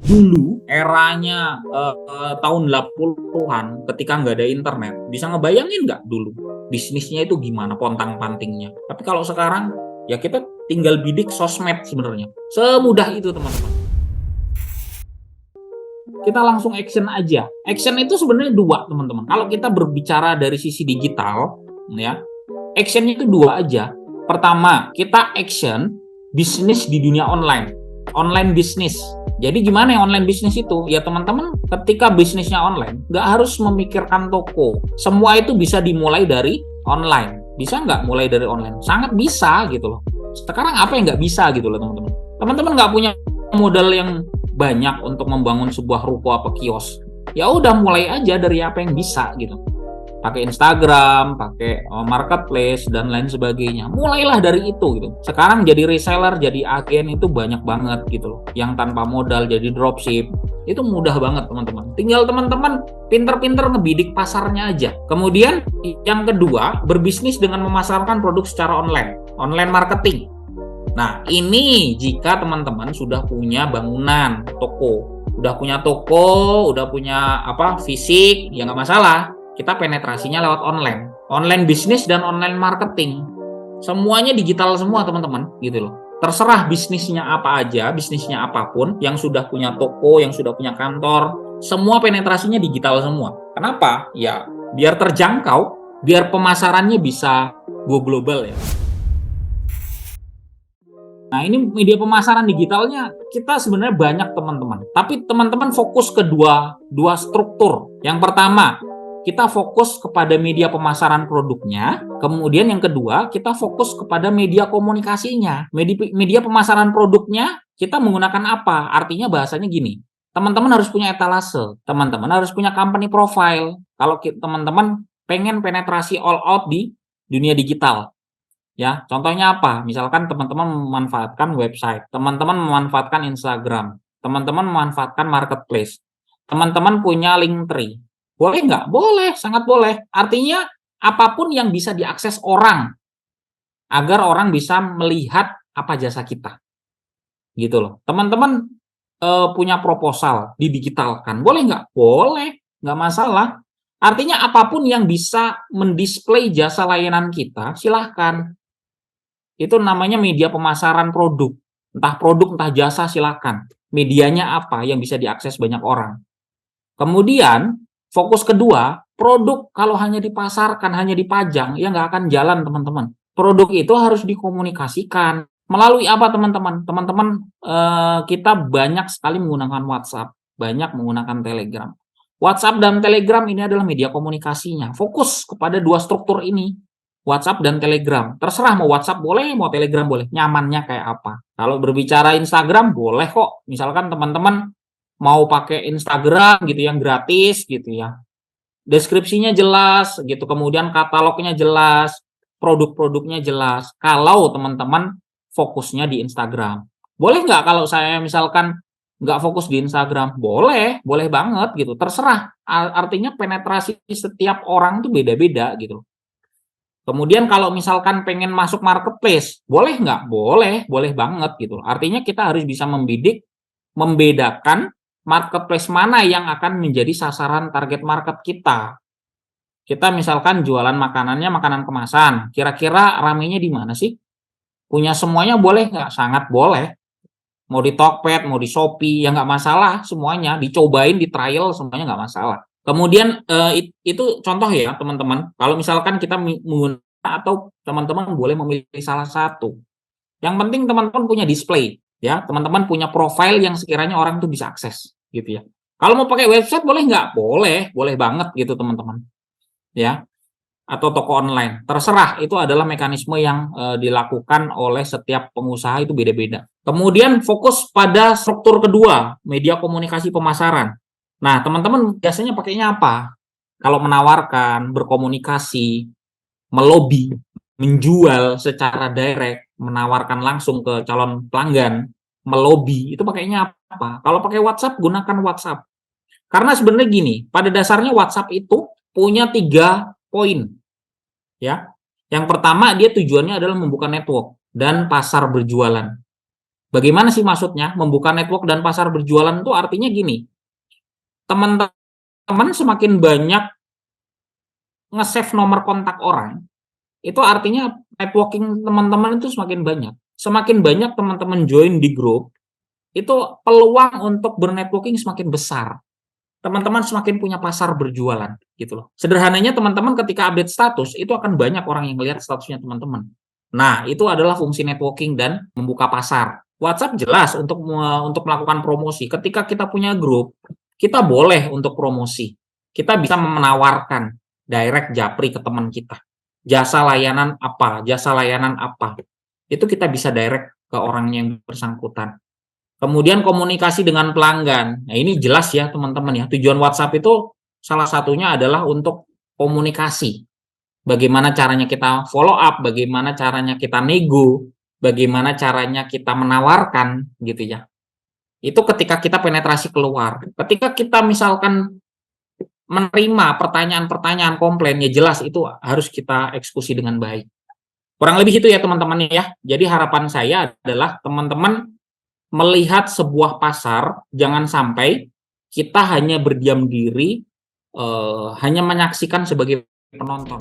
Dulu eranya tahun 80-an ketika nggak ada internet, bisa ngebayangin nggak dulu bisnisnya itu gimana pontang-pantingnya. Tapi kalau sekarang ya kita tinggal bidik sosmed sebenarnya. Semudah itu teman-teman. Kita langsung action aja. Action itu sebenarnya dua teman-teman. Kalau kita berbicara dari sisi digital, ya, actionnya itu dua aja. Pertama, kita action bisnis di dunia online. Online bisnis. Jadi gimana ya online bisnis itu? Ya teman-teman, ketika bisnisnya online, nggak harus memikirkan toko. Semua itu bisa dimulai dari online. Bisa nggak mulai dari online? Sangat bisa gitu loh. Sekarang apa yang nggak bisa gitu loh teman-teman? Teman-teman nggak punya modal yang banyak untuk membangun sebuah ruko apa kios. Ya udah mulai aja dari apa yang bisa gitu. Pakai Instagram, pakai marketplace dan lain sebagainya. Mulailah dari itu gitu. Sekarang jadi reseller, jadi agen itu banyak banget gitu loh. Yang tanpa modal jadi dropship. Itu mudah banget teman-teman. Tinggal teman-teman pinter-pinter ngebidik pasarnya aja. Kemudian yang kedua, berbisnis dengan memasarkan produk secara online. Online marketing. Nah, ini jika teman-teman sudah punya bangunan toko, udah punya fisik, ya nggak masalah. Kita penetrasinya lewat online, online bisnis dan online marketing. Semuanya digital semua teman-teman, gitu loh. Terserah bisnisnya apa aja, bisnisnya apapun, yang sudah punya toko, yang sudah punya kantor, semua penetrasinya digital semua. Kenapa? Ya, biar terjangkau, biar pemasarannya bisa go global ya. Nah, ini media pemasaran digitalnya kita sebenarnya banyak teman-teman. Tapi teman-teman fokus ke dua struktur. Yang pertama, kita fokus kepada media pemasaran produknya. Kemudian yang kedua, kita fokus kepada media komunikasinya. Media pemasaran produknya kita menggunakan apa? Artinya bahasanya gini. Teman-teman harus punya etalase. Teman-teman harus punya company profile. Kalau teman-teman pengen penetrasi all out di dunia digital. Ya, contohnya apa? Misalkan teman-teman memanfaatkan website, teman-teman memanfaatkan Instagram, teman-teman memanfaatkan marketplace, teman-teman punya Linktree. Boleh nggak? Boleh, sangat boleh. Artinya apapun yang bisa diakses orang, agar orang bisa melihat apa jasa kita. Gitu loh. Teman-teman punya proposal didigitalkan. Boleh nggak? Boleh, nggak masalah. Artinya apapun yang bisa mendisplay jasa layanan kita, silahkan. Itu namanya media pemasaran produk. Entah produk, entah jasa, silakan. Medianya apa yang bisa diakses banyak orang. Kemudian, fokus kedua, produk kalau hanya dipasarkan, hanya dipajang, ya nggak akan jalan, teman-teman. Produk itu harus dikomunikasikan. Melalui apa, teman-teman? Teman-teman, kita banyak sekali menggunakan WhatsApp, banyak menggunakan Telegram. WhatsApp dan Telegram ini adalah media komunikasinya. Fokus kepada dua struktur ini. WhatsApp dan Telegram. Terserah mau WhatsApp boleh, mau Telegram boleh. Nyamannya kayak apa. Kalau berbicara Instagram boleh kok. Misalkan teman-teman mau pakai Instagram gitu yang gratis gitu ya. Deskripsinya jelas gitu. Kemudian katalognya jelas. Produk-produknya jelas. Kalau teman-teman fokusnya di Instagram. Boleh nggak kalau saya misalkan nggak fokus di Instagram? Boleh, boleh banget gitu. Terserah. Artinya penetrasi setiap orang tuh beda-beda gitu. Kemudian kalau misalkan pengen masuk marketplace, boleh nggak? Boleh, boleh banget gitu. Artinya kita harus bisa membedakan marketplace mana yang akan menjadi sasaran target market kita. Kita misalkan jualan makanannya makanan kemasan, kira-kira ramenya di mana sih? Punya semuanya boleh nggak? Sangat boleh. Mau di Tokped, mau di Shopee, ya nggak masalah semuanya. Dicobain, di trial, semuanya nggak masalah. Kemudian itu contoh ya teman-teman. Kalau misalkan kita menggunakan atau teman-teman boleh memilih salah satu. Yang penting teman-teman punya display, ya. Teman-teman punya profile yang sekiranya orang itu bisa akses, gitu ya. Kalau mau pakai website boleh nggak? Boleh, boleh banget gitu teman-teman, ya. Atau toko online, terserah. Itu adalah mekanisme yang dilakukan oleh setiap pengusaha itu beda-beda. Kemudian fokus pada struktur kedua, media komunikasi pemasaran. Nah, teman-teman biasanya pakainya apa? Kalau menawarkan, berkomunikasi, melobi, menjual secara direct, menawarkan langsung ke calon pelanggan, melobi, itu pakainya apa? Kalau pakai WhatsApp, gunakan WhatsApp. Karena sebenarnya gini, pada dasarnya WhatsApp itu punya 3 poin. Ya. Yang pertama, dia tujuannya adalah membuka network dan pasar berjualan. Bagaimana sih maksudnya? Membuka network dan pasar berjualan itu artinya gini, teman-teman semakin banyak nge-save nomor kontak orang, itu artinya networking teman-teman itu semakin banyak. Semakin banyak teman-teman join di grup, itu peluang untuk bernetworking semakin besar. Teman-teman semakin punya pasar berjualan, gitu loh. Sederhananya teman-teman ketika update status, itu akan banyak orang yang lihat statusnya teman-teman. Nah, itu adalah fungsi networking dan membuka pasar. WhatsApp jelas untuk melakukan promosi. Ketika kita punya grup, kita boleh untuk promosi. Kita bisa menawarkan direct japri ke teman kita. Jasa layanan apa, jasa layanan apa. Itu kita bisa direct ke orang yang bersangkutan. Kemudian komunikasi dengan pelanggan. Nah, ini jelas ya teman-teman ya. Tujuan WhatsApp itu salah satunya adalah untuk komunikasi. Bagaimana caranya kita follow up, bagaimana caranya kita nego, bagaimana caranya kita menawarkan gitu ya. Itu ketika kita penetrasi keluar. Ketika kita misalkan menerima pertanyaan-pertanyaan komplain, ya jelas itu harus kita eksekusi dengan baik. Kurang lebih itu ya teman-teman ya. Jadi harapan saya adalah teman-teman melihat sebuah pasar, jangan sampai kita hanya berdiam diri, hanya menyaksikan sebagai penonton.